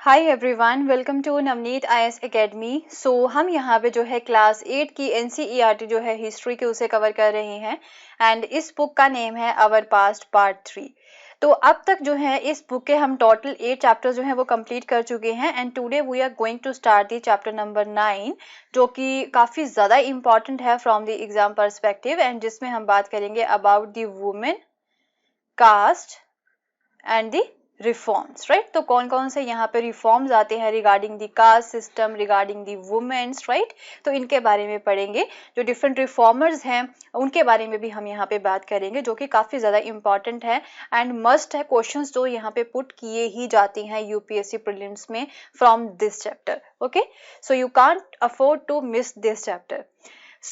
Hi everyone, welcome to Navneet IAS academy. हम यहाँ पे जो है क्लास 8 की एनसीईआरटी जो है हिस्ट्री के उसे कवर कर रहे हैं एंड इस बुक का नेम है आवर पास्ट पार्ट 3। तो अब तक जो है इस बुक के हम टोटल 8 चैप्टर जो है वो कंप्लीट कर चुके हैं and today we are going to start the chapter number 9 जो कि काफ़ी ज़्यादा इंपॉर्टेंट है from the exam perspective and जिसमें हम बात करेंगे about the women, caste and the reforms, right. तो कौन कौन से यहाँ पे रिफॉर्म्स आते हैं regarding the caste system, regarding the womens, right. तो इनके बारे में पढ़ेंगे। जो डिफरेंट रिफॉर्मर्स हैं उनके बारे में भी हम यहाँ पे बात करेंगे जो कि काफ़ी ज़्यादा इंपॉर्टेंट है एंड मस्ट है क्वेश्चंस जो यहाँ पे पुट किए ही जाते हैं यूपीएससी प्रीलिम्स में from this chapter. Okay, so you can't afford to miss this chapter.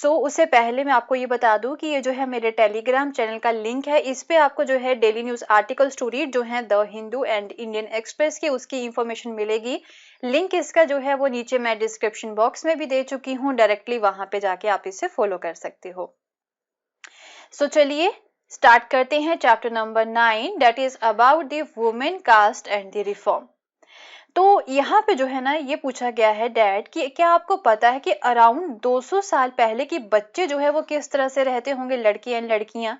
उससे पहले मैं आपको ये बता दूं कि ये जो है मेरे टेलीग्राम चैनल का लिंक है। इस पे आपको जो है daily news articles to read जो है the Hindu and Indian Express की उसकी इंफॉर्मेशन मिलेगी। लिंक इसका जो है वो नीचे मैं डिस्क्रिप्शन बॉक्स में भी दे चुकी हूँ, डायरेक्टली वहां पे जाके आप इसे फॉलो कर सकते हो। चलिए स्टार्ट करते हैं chapter number 9 that is about the women caste and the reform. तो यहाँ पे जो है ना ये पूछा गया है डैड कि क्या आपको पता है कि अराउंड 200 साल पहले के बच्चे जो है वो किस तरह से रहते होंगे, लड़के एंड लड़कियां।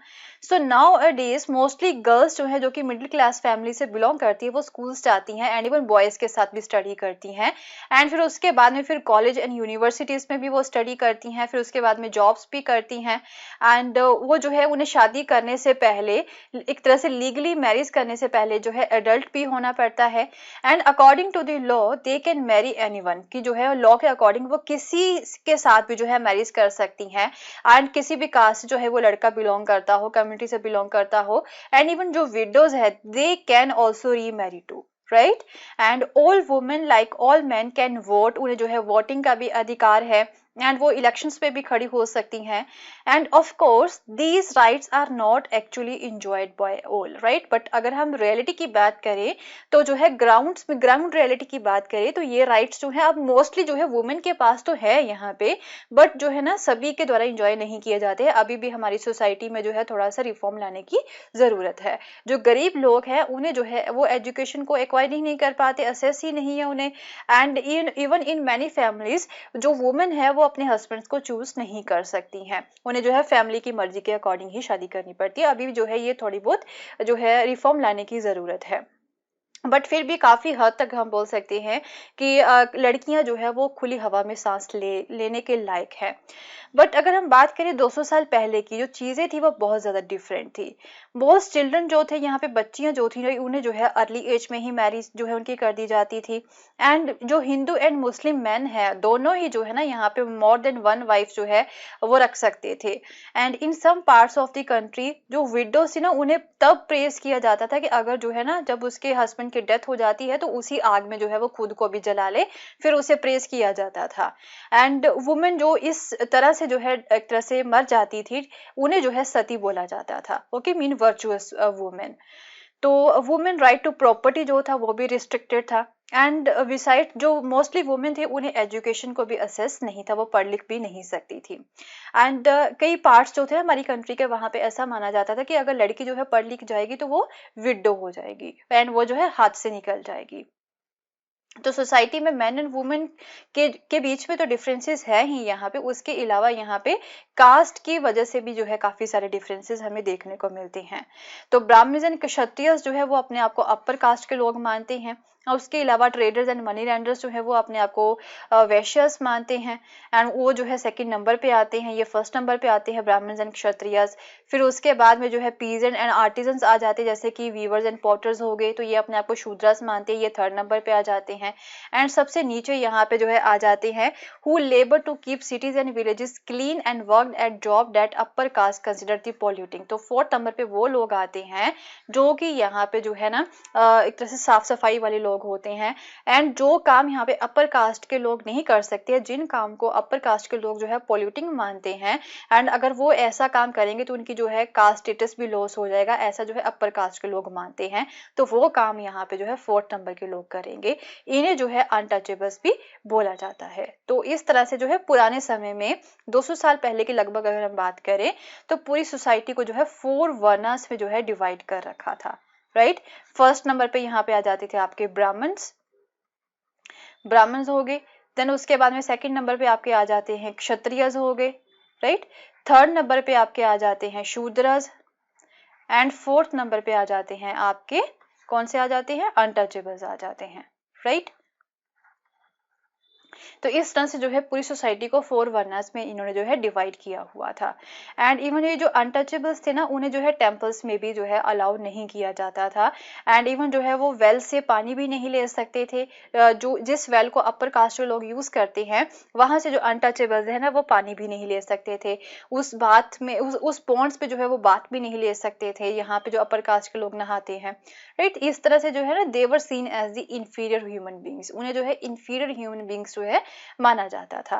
नाउ अ डेज मोस्टली गर्ल्स जो है जो कि मिडिल क्लास फैमिली से बिलोंग करती है वो स्कूल्स जाती हैं एंड इवन बॉयज के साथ भी स्टडी करती हैं एंड फिर उसके बाद में फिर कॉलेज एंड यूनिवर्सिटीज में भी वो स्टडी करती हैं, फिर उसके बाद में जॉब्स भी करती हैं एंड वो जो है उन्हें शादी करने से पहले एक तरह से लीगली मैरिज करने से पहले जो है एडल्ट भी होना पड़ता है and according to the law they can marry anyone, कि जो है लॉ के अकॉर्डिंग वो किसी के साथ भी जो है मैरिज कर सकती हैं एंड किसी भी कास्ट जो है वो लड़का बिलोंग करता हो, कम्युनिटी से बिलोंग करता हो एंड इवन जो विडोज है they can also remarry too, right. And all women like all man can vote, उन्हें जो है वोटिंग का भी अधिकार है एंड वो इलेक्शंस पे भी खड़ी हो सकती हैं and of course these rights are not actually enjoyed by all, right. But अगर हम रियलिटी की बात करें तो जो है ग्राउंड रियलिटी की बात करें तो ये राइट्स जो है अब मोस्टली जो है वुमेन के पास तो है यहाँ पे, बट जो है ना सभी के द्वारा इंजॉय नहीं किए जाते हैं। अभी भी हमारी सोसाइटी में जो है थोड़ा सा रिफॉर्म लाने की जरूरत है। जो गरीब लोग हैं उन्हें जो है वो एजुकेशन को एक्वायर ही नहीं कर पाते, असेस ही नहीं है उन्हें and even in many families जो वुमेन है वो अपने हस्बैंड्स को चूज नहीं कर सकती हैं, उन्हें जो है फैमिली की मर्जी के अकॉर्डिंग ही शादी करनी पड़ती है। अभी जो है ये थोड़ी बहुत जो है रिफॉर्म लाने की जरूरत है, बट फिर भी काफी हद तक हम बोल सकते हैं कि लड़कियां जो है वो खुली हवा में सांस लेने के लायक है। बट अगर हम बात करें 200 साल पहले की जो चीजें थी वो बहुत ज्यादा डिफरेंट थी। बहुत चिल्ड्रन जो थे यहाँ पे, बच्चियां जो थी उन्हें जो है अर्ली एज में ही मैरिज जो है उनकी कर दी जाती थी एंड जो हिंदू एंड मुस्लिम मैन है दोनों ही जो है ना यहाँ पे मोर देन वन वाइफ जो है वो रख सकते थे and in some parts of the country जो विडोज थी ना उन्हें तब प्रेज किया जाता था कि अगर जो है ना जब उसके हस्बैंड की डेथ हो जाती है तो उसी आग में जो है वो खुद को भी जला ले, फिर उसे प्रेज किया जाता था एंड वुमेन जो इस तरह से जो है एक तरह से मर जाती थी उन्हें जो है सती बोला जाता था। Okay, mean virtuous women. तो वुमेन राइट टू प्रॉपर्टी जो था वो भी रिस्ट्रिक्टेड था एंड बिसाइड जो मोस्टली वुमेन थे उन्हें एजुकेशन को भी असेस नहीं था, वो पढ़ लिख भी नहीं सकती थी एंड कई पार्ट्स जो थे हमारी कंट्री के वहां पे ऐसा माना जाता था कि अगर लड़की जो है पढ़ लिख जाएगी तो वो विडो हो जाएगी एंड वो जो है हाथ से निकल जाएगी। तो सोसाइटी में मैन एंड वुमेन के बीच में तो डिफरेंसेस है ही यहाँ पे, उसके अलावा यहाँ पे कास्ट की वजह से भी जो है काफी सारे डिफरेंसेस हमें देखने को मिलते हैं। तो ब्राह्मण एंड क्षत्रिय जो है वो अपने आप को अपर कास्ट के लोग मानते हैं और उसके अलावा ट्रेडर्स एंड मनी लैंडर्स जो है वो अपने आप को वैश्यस मानते हैं एंड वो जो है सेकंड नंबर पे आते हैं, ये फर्स्ट नंबर पे आते हैं ब्राह्मण एंड क्षत्रिय। फिर उसके बाद में जो है पीजेंट एंड आर्टिजन्स आ जाते हैं जैसे कि वीवर्स एंड पॉटर्स हो गए, तो ये अपने आप को शूद्रस मानते हैं, ये थर्ड नंबर पे आ जाते हैं एंड सबसे नीचे यहाँ पे जो है आ जाते हैं who labour to keep cities and villages clean and work at job that upper caste consider the polluting. तो फोर्थ नंबर पे वो लोग आते हैं जो कि यहाँ पे जो है ना एक तरह से साफ सफाई वाले लोग होते हैं एंड जो काम यहाँ पे अपर कास्ट के लोग नहीं कर सकते, जिन काम को अपर कास्ट के लोग जो है पॉल्यूटिंग मानते हैं एंड अगर वो ऐसा काम करेंगे तो उनकी जो है कास्ट स्टेटस भी लॉस हो जाएगा, ऐसा जो है अपर कास्ट के लोग मानते हैं। तो वो काम यहाँ पे जो है फोर्थ नंबर के लोग करेंगे, इन्हें जो है अनटचेबल्स भी बोला जाता है। तो इस तरह से जो है पुराने समय में 200 साल पहले की लगभग अगर हम बात करें तो पूरी सोसाइटी को जो है 4 वर्णास में जो है डिवाइड कर रखा था, राइट। फर्स्ट नंबर पे यहाँ पे आ जाते थे आपके ब्राह्मण्स, ब्राह्मण्स हो गए। देन उसके बाद में सेकंड नंबर पे आपके आ जाते हैं क्षत्रियज हो गए, राइट। थर्ड नंबर पे आपके आ जाते हैं शूद्रज, एंड फोर्थ नंबर पे आ जाते हैं आपके कौन से आ जाते हैं, अनटचेबल्स आ जाते हैं, राइट। तो इस तरह से जो है पूरी सोसाइटी को 4 वर्नास में इन्होंने जो है डिवाइड किया हुआ था। एंड इवन ये जो अनटचेबल्स थे ना, उन्हें जो है टेम्पल्स में भी जो है अलाउ नहीं किया जाता था। एंड इवन जो है वो वेल से पानी भी नहीं ले सकते थे। जो जिस वेल को अपर कास्ट के लोग यूज करते हैं, वहां से जो अनटचेबल्स है ना, वो पानी भी नहीं ले सकते थे। उस बात में उस पॉन्ड्स पे जो है वो बात भी नहीं ले सकते थे, यहाँ पे जो अपर कास्ट के लोग नहाते हैं, राइट। इस तरह से जो है ना they were seen as the inferior human beings, उन्हें जो है इंफीरियर ह्यूमन बींग्स जो है माना जाता था।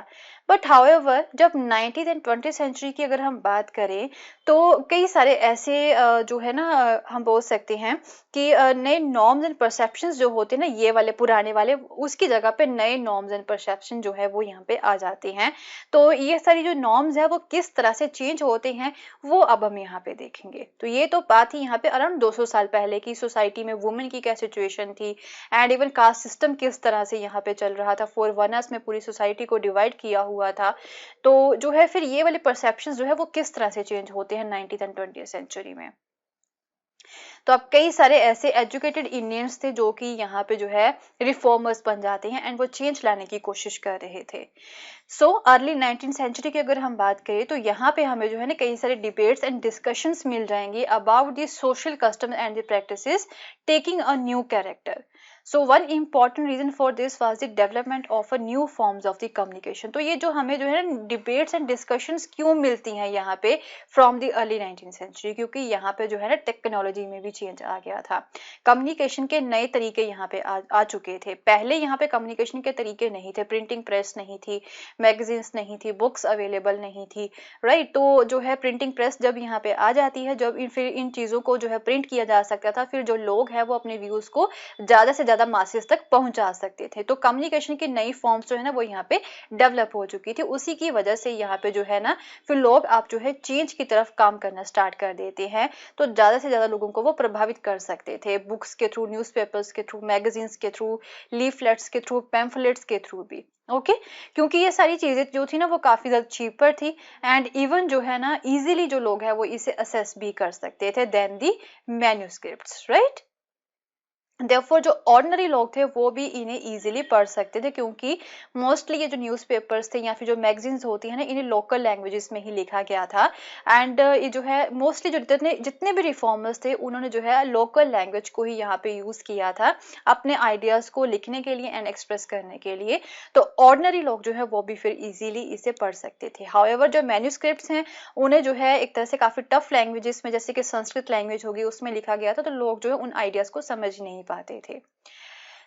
बट हाउएवर जब 19th एंड 20th सेंचुरी की अगर हम बात करें, तो कई सारे ऐसे जो है ना हम बोल सकते हैं कि नए नॉर्म्स एंड परसेप्शंस जो होते हैं ना, ये वाले पुराने वाले, उसकी जगह पे नए नॉर्म्स एंड परसेप्शन जो है वो यहाँ पे आ जाते हैं। तो ये सारी जो नॉर्म्स है वो किस तरह से चेंज होते हैं, वो अब हम यहाँ पे देखेंगे। तो ये तो बात ही यहाँ पे अराउंड 200 साल पहले की सोसाइटी में वुमेन की क्या सिचुएशन थी, एंड इवन कास्ट सिस्टम किस तरह से यहाँ पे चल रहा था, 4 वर्नास में पूरी सोसाइटी को डिवाइड किया हुआ था। तो जो है फिर ये वाले परसेप्शंस जो है वो किस तरह से चेंज होते हैं 19th एंड 20th सेंचुरी में। तो अब कई सारे ऐसे एजुकेटेड इंडियंस थे जो कि यहाँ पे जो है रिफॉर्मर्स बन जाते हैं, एंड वो चेंज लाने की कोशिश कर रहे थे। सो अर्ली 19th सेंचुरी की अगर हम बात करें, तो यहाँ पे हमें जो है ना कई सारे डिबेट्स एंड डिस्कशंस मिल जाएंगे about the social custom and the practices taking a new character. So one important reason for this was the development of a new forms of the communication. तो ये जो हमें जो है ना डिबेट्स एंड डिस्कशंस क्यों मिलती हैं यहाँ पे from the early 19th century, क्योंकि यहाँ पे जो है ना टेक्नोलॉजी में भी चेंज आ गया था। कम्युनिकेशन के नए तरीके यहाँ पे आ चुके थे। पहले यहाँ पे कम्युनिकेशन के तरीके नहीं थे, प्रिंटिंग प्रेस नहीं थी, मैगजीन्स नहीं थी, बुक्स अवेलेबल नहीं थी, राइट। तो जो है प्रिंटिंग प्रेस जब यहाँ पे आ जाती है, जब फिर इन चीज़ों को जो है प्रिंट किया जा सकता था, फिर जो लोग हैं वो अपने व्यूज को ज़्यादा से ज़्यादा मासेस तक पहुंचा सकते थे। तो कम्युनिकेशन की नई फॉर्म्स जो है ना वो यहाँ पे डेवलप हो चुकी थी। उसी की वजह से यहाँ पे जो है ना फिर लोग आप जो है चेंज की तरफ काम करना स्टार्ट कर देते हैं। तो ज़्यादा से ज़्यादा लोगों को वो प्रभावित कर सकते थे, बुक्स के थ्रू, न्यूज़पेपर्स के थ्रू, मैगजीन्स के थ्रू, लीफलेट्स के थ्रू, पैम्फलेट्स के थ्रू भी। ओके क्योंकि ये सारी चीजें जो थी ना वो काफी ज्यादा चीपर थी, एंड इवन जो है ना इजीली जो लोग हैं वो इसे असेस भी कर सकते थे देन दी मैन्यूस्क्रिप्ट्स, राइट। देयरफॉर जो ऑर्डिनरी लोग थे वो भी इन्हें इजीली पढ़ सकते थे, क्योंकि मोस्टली ये जो न्यूज़पेपर्स थे या फिर जो मैगजीन्स होती है ना, इन्हें लोकल लैंग्वेजेस में ही लिखा गया था। एंड ये जो है मोस्टली जो जितने भी रिफॉर्मर्स थे उन्होंने जो है लोकल लैंग्वेज को ही यहाँ पे यूज किया था अपने आइडियाज को लिखने के लिए एंड एक्सप्रेस करने के लिए। तो ऑर्डिनरी लोग जो है वो भी फिर इजीली इसे पढ़ सकते थे। हाउएवर जो मैन्यूस्क्रिप्ट्स हैं उन्हें जो है एक तरह से काफी टफ लैंग्वेजेस में, जैसे कि संस्कृत लैंग्वेज होगी, उसमें लिखा गया था, तो लोग जो है उन आइडियाज को समझ नहीं पाते थे।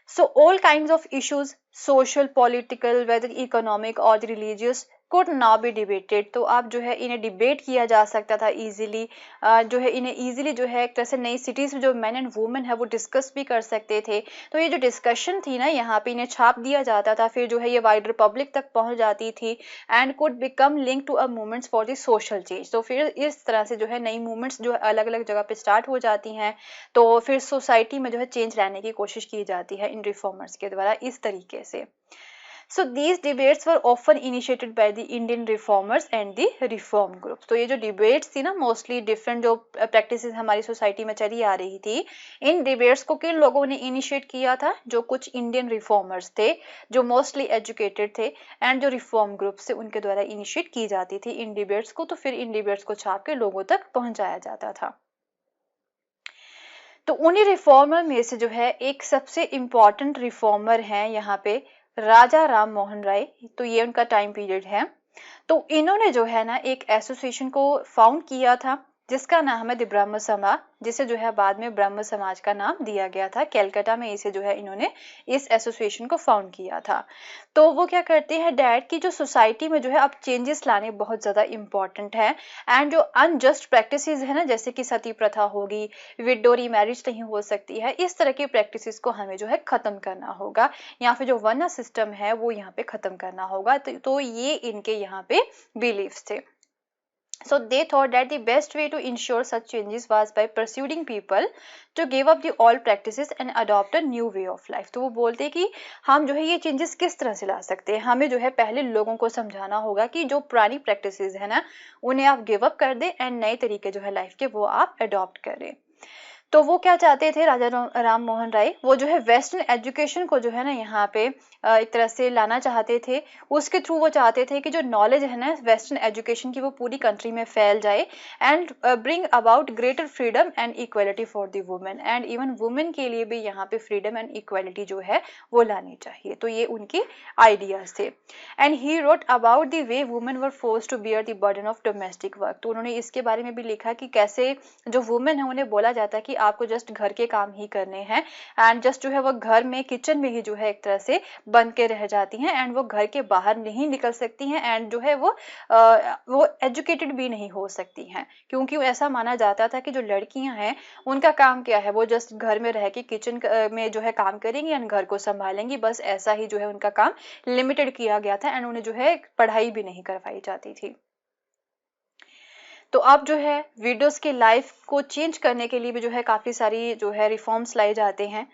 So all kinds of issues, social, political, whether economic or religious, could now be debated। तो आप जो है इन्हें डिबेट किया जा सकता था इजीली, जो है इन्हें इजीली जो है एक तरह से नई सिटीज में जो मैन एंड वुमेन है वो डिस्कस भी कर सकते थे। तो ये जो डिस्कशन थी ना यहाँ पे इन्हें छाप दिया जाता था, फिर जो है ये वाइडर पब्लिक तक पहुंच जाती थी and could become link to a movements for the social change. तो फिर इस तरह से जो है नई मूवमेंट्स जो है अलग अलग जगह पे स्टार्ट हो जाती हैं, तो फिर सोसाइटी में जो है चेंज लाने की कोशिश की जाती है इन रिफॉर्मर्स के द्वारा इस तरीके से। So these debates were often initiated by the Indian reformers and the reform groups। तो ये जो debates थी ना मोस्टली डिफरेंट जो प्रैक्टिसेस हमारी सोसाइटी में चली आ रही थी, इन डिबेट्स को किन लोगों ने इनिशिएट किया था, जो कुछ इंडियन रिफॉर्मर्स थे जो मोस्टली एजुकेटेड थे, एंड जो रिफॉर्म ग्रुप्स थे उनके द्वारा इनिशिएट की जाती थी इन डिबेट्स को। तो फिर इन डिबेट्स को छाप के लोगों तक पहुंचाया जाता था। तो उन्हीं रिफॉर्मर में से जो है एक सबसे इम्पॉर्टेंट रिफॉर्मर हैं यहाँ पे राजा राम मोहन राय। तो ये उनका टाइम पीरियड है। तो इन्होंने जो है ना एक एसोसिएशन को फाउंड किया था जिसका नाम है द ब्रह्म समाज, जिसे जो है बाद में ब्रह्म समाज का नाम दिया गया था। कैलकाटा में इसे जो है इन्होंने इस एसोसिएशन को फाउंड किया था। तो वो क्या करते हैं डैड की जो सोसाइटी में जो है अब चेंजेस लाने बहुत ज़्यादा इंपॉर्टेंट है, एंड जो अनजस्ट प्रैक्टिसेस है ना, जैसे कि सती प्रथा होगी, विडो मैरिज नहीं हो सकती है, इस तरह की प्रैक्टिसेस को हमें जो है ख़त्म करना होगा, या फिर जो वर्ण सिस्टम है वो यहाँ पे ख़त्म करना होगा। तो ये इनके यहाँ पे बिलीव्स थे। So they thought that the best way to ensure such changes was by persuading people to give up the old practices and adopt a new way of life. तो वो बोलते कि हम जो है ये चेंजेस किस तरह से ला सकते हैं, हमें जो है पहले लोगों को समझाना होगा कि जो पुरानी प्रैक्टिसेस है ना उन्हें आप गिव अप कर दें एंड नए तरीके जो है लाइफ के वो आप अडॉप्ट करें। तो वो क्या चाहते थे राजा राम मोहन राय, वो जो है वेस्टर्न एजुकेशन को जो है ना यहाँ पे एक तरह से लाना चाहते थे। उसके थ्रू वो चाहते थे कि जो नॉलेज है ना वेस्टर्न एजुकेशन की वो पूरी कंट्री में फैल जाए and bring about greater freedom and equality for the women, and even women के लिए भी यहाँ पे फ्रीडम एंड इक्वलिटी जो है वो लानी चाहिए। तो ये उनके आइडियाज थे। And he wrote about the way women were forced to bear the burden of domestic work. तो उन्होंने इसके बारे में भी लिखा कि कैसे जो वुमेन है उन्हें बोला जाता है कि आपको जस्ट घर के काम ही करने हैं एंड जस्ट जो है वो घर में किचन में ही जो है एक तरह से बंद के रह जाती हैं एंड वो घर के बाहर नहीं निकल सकती हैं एंड जो है वो एजुकेटेड भी नहीं हो सकती हैं, क्योंकि ऐसा माना जाता था कि जो लड़कियां हैं उनका काम क्या है, वो जस्ट घर में रह के किचन में जो है काम करेंगी एंड घर को संभालेंगी, बस ऐसा ही जो है उनका काम लिमिटेड किया गया था एंड उन्हें जो है पढ़ाई भी नहीं करवाई जाती थी। तो अब जो है विडोज की लाइफ को चेंज करने के लिए भी जो है काफी सारी जो है रिफॉर्म्स लाए जाते हैं।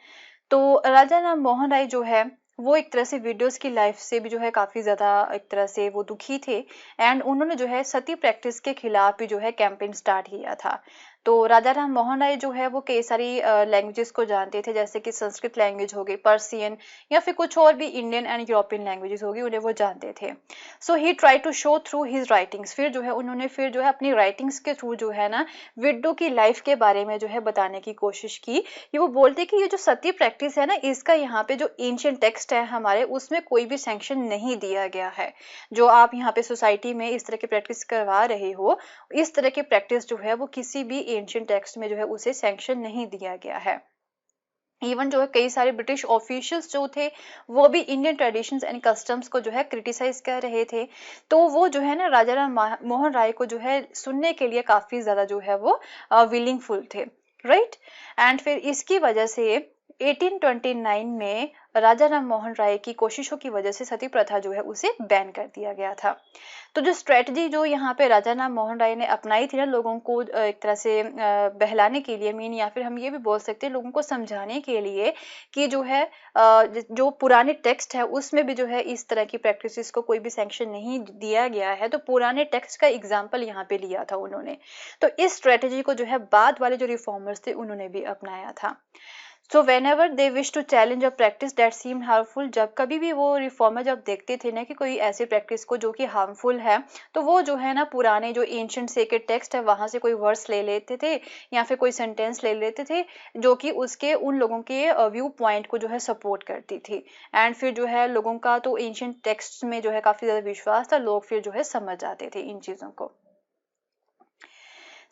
तो राजा राम मोहन राय जो है वो एक तरह से विडोज की लाइफ से भी जो है काफी ज्यादा एक तरह से वो दुखी थे एंड उन्होंने जो है सती प्रैक्टिस के खिलाफ भी जो है कैंपेन स्टार्ट किया था। तो राजा राम मोहन राय जो है वो कई सारी लैंग्वेजेस को जानते थे, जैसे कि संस्कृत लैंग्वेज हो गई, पर्सियन या फिर कुछ और भी इंडियन एंड यूरोपियन लैंग्वेजेस होगी, उन्हें वो जानते थे। So he try to show through his writings, फिर जो है उन्होंने फिर जो है अपनी राइटिंग्स के थ्रू जो है ना विडो की लाइफ के बारे में जो है बताने की कोशिश की। ये वो बोलते कि ये जो सती प्रैक्टिस है ना इसका यहाँ पे जो एंशिएंट टेक्स्ट है हमारे उसमें कोई भी सैंक्शन नहीं दिया गया है। जो आप यहाँ पे सोसाइटी में इस तरह की प्रैक्टिस करवा रहे हो, इस तरह की प्रैक्टिस जो है वो किसी भी एंशिएंट टेक्स्ट में जो है उसे सैंक्शन नहीं दिया गया है। इवन जो है कई सारे ब्रिटिश ऑफिशियल्स जो थे वो भी इंडियन ट्रेडिशंस एंड कस्टम्स को जो है क्रिटिसाइज कर रहे थे। तो वो जो है ना राजा राम मोहन राय को जो है सुनने के लिए काफी ज्यादा जो है वो विलिंगफुल थे, राइट। एंड फिर इसकी वजह से 1829 में राजा राम मोहन राय की कोशिशों की वजह से सती प्रथा जो है उसे बैन कर दिया गया था। तो जो स्ट्रेटजी जो यहाँ पे राजा राम मोहन राय ने अपनाई थी ना लोगों को एक तरह से बहलाने के लिए, मीन या फिर हम ये भी बोल सकते हैं लोगों को समझाने के लिए कि जो है जो पुराने टेक्स्ट है उसमें भी जो है इस तरह की प्रैक्टिसेस को कोई भी सैंक्शन नहीं दिया गया है, तो पुराने टेक्स्ट का एग्जाम्पल यहाँ पे लिया था उन्होंने। तो इस स्ट्रेटजी को जो है बाद वाले जो रिफॉर्मर्स थे उन्होंने भी अपनाया था। So whenever they wish to challenge a practice that seemed harmful, जब कभी भी वो रिफॉर्मर जब देखते थे ना कि कोई ऐसी प्रैक्टिस को जो कि हार्मफुल है, तो वो जो है ना पुराने जो एंशिएंट सेक्रेड टेक्स्ट है वहां से कोई वर्ड्स ले लेते थे या फिर कोई सेंटेंस ले लेते थे जो कि उसके उन लोगों के व्यू पॉइंट को जो है सपोर्ट करती थी। एंड फिर जो है लोगों का तो एंशिएंट टेक्स्ट में जो है काफी ज्यादा विश्वास था, लोग फिर जो है समझ जाते थे इन चीजों को।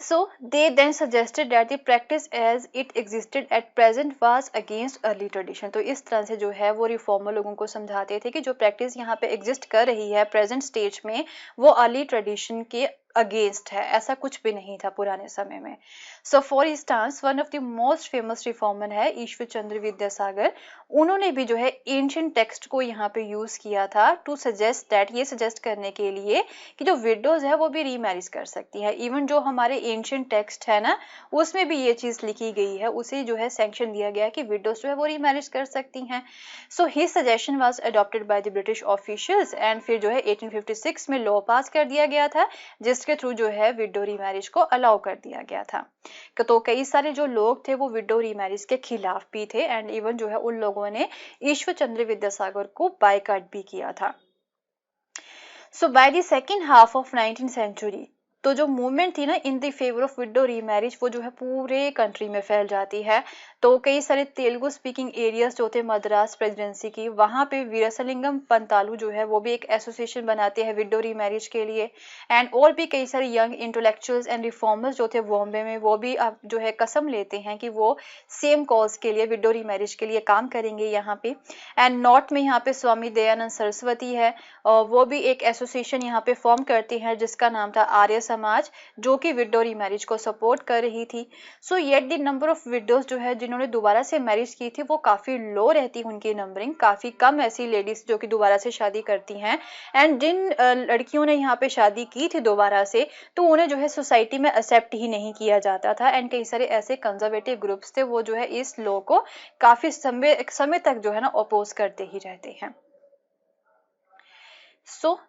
So they then suggested that the practice as it existed at present was against early tradition। तो इस तरह से जो है वो रिफॉर्मर लोगों को समझाते थे कि जो प्रैक्टिस यहाँ पे एग्जिस्ट कर रही है प्रेजेंट स्टेज में वो अर्ली ट्रेडिशन के अगेंस्ट है, ऐसा कुछ भी नहीं था पुराने समय में। So for instance one of the most famous reformer है ईश्वर चंद्र विद्यासागर, उन्होंने भी जो है एंशिएंट टेक्स्ट को यहाँ पे यूज किया था टू सजेस्ट दैट, ये सजेस्ट करने के लिए कि जो विडोज है वो भी रीमैरिज कर सकती है। इवन जो हमारे एंशिएंट टेक्स्ट है ना उसमें भी ये चीज लिखी गई है, उसे जो है सैंक्शन दिया गया कि विडोज जो है वो रीमैरिज कर सकती हैं। So his suggestion was adopted by the British officials and फिर जो है 1856 में लॉ पास कर दिया गया था जिसके थ्रू जो है विडो रीमैरिज को अलाउ कर दिया गया था। तो कई सारे जो लोग थे वो विडो रीमैरिज के खिलाफ भी थे एंड इवन जो है उन लोगों ने ईश्वर चंद्र विद्यासागर को बायकॉट भी किया था। So by the second half of 19th century तो जो मूवमेंट थी ना in the favour of widow remarriage वो जो है पूरे कंट्री में फैल जाती है। तो कई सारे तेलुगु स्पीकिंग एरियाज जो थे मद्रास प्रेसिडेंसी की, वहां पे वीरसलिंगम पंतालू जो है वो भी एक एसोसिएशन बनाते हैं विडो रीमैरिज के लिए। एंड और भी कई सारे यंग इंटेलेक्चुअल्स एंड रिफॉर्मर्स जो थे बॉम्बे में वो भी अब जो है कसम लेते हैं कि वो सेम कॉज के लिए विडो रीमैरिज के लिए काम करेंगे यहाँ पे। एंड नॉर्थ में यहाँ पे स्वामी दयानंद सरस्वती है और वो भी एक एसोसिएशन यहाँ पे फॉर्म करती है जिसका नाम था आर्य समाज, जो कि विडो रीमैरिज को सपोर्ट कर रही थी। सो yet the number of widows जो है जिन्होंने दोबारा से मैरिज की थी वो काफ़ी लो रहती उनकी नंबरिंग, काफ़ी कम ऐसी लेडीज़ जो कि दोबारा से शादी करती हैं। एंड जिन लड़कियों ने यहाँ पे शादी की थी दोबारा से, तो उन्हें जो है सोसाइटी में एक्सेप्ट ही नहीं किया जाता था। एंड कई सारे ऐसे कंजर्वेटिव ग्रुप्स थे वो जो है इस लॉ को काफ़ी समय तक जो है ना अपोज करते ही रहते हैं। So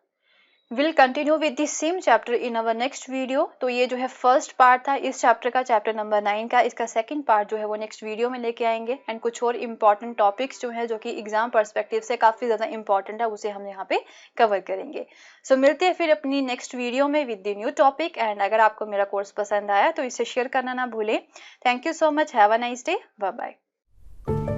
will continue with the same chapter in our next video. तो ये जो है फर्स्ट पार्ट था इस चैप्टर का, चैप्टर नंबर 9 का। इसका सेकंड पार्ट जो है वो नेक्स्ट वीडियो में लेके आएंगे। एंड कुछ और इम्पॉर्टेंट टॉपिक्स जो है जो कि एग्जाम पर्सपेक्टिव से काफ़ी ज़्यादा इंपॉर्टेंट है उसे हम यहाँ पे कवर करेंगे। सो मिलते हैं फिर अपनी नेक्स्ट वीडियो में with the new topic. And अगर आपको मेरा कोर्स पसंद आया तो इसे शेयर करना ना भूलें। Thank you so much, have a nice day, bye bye.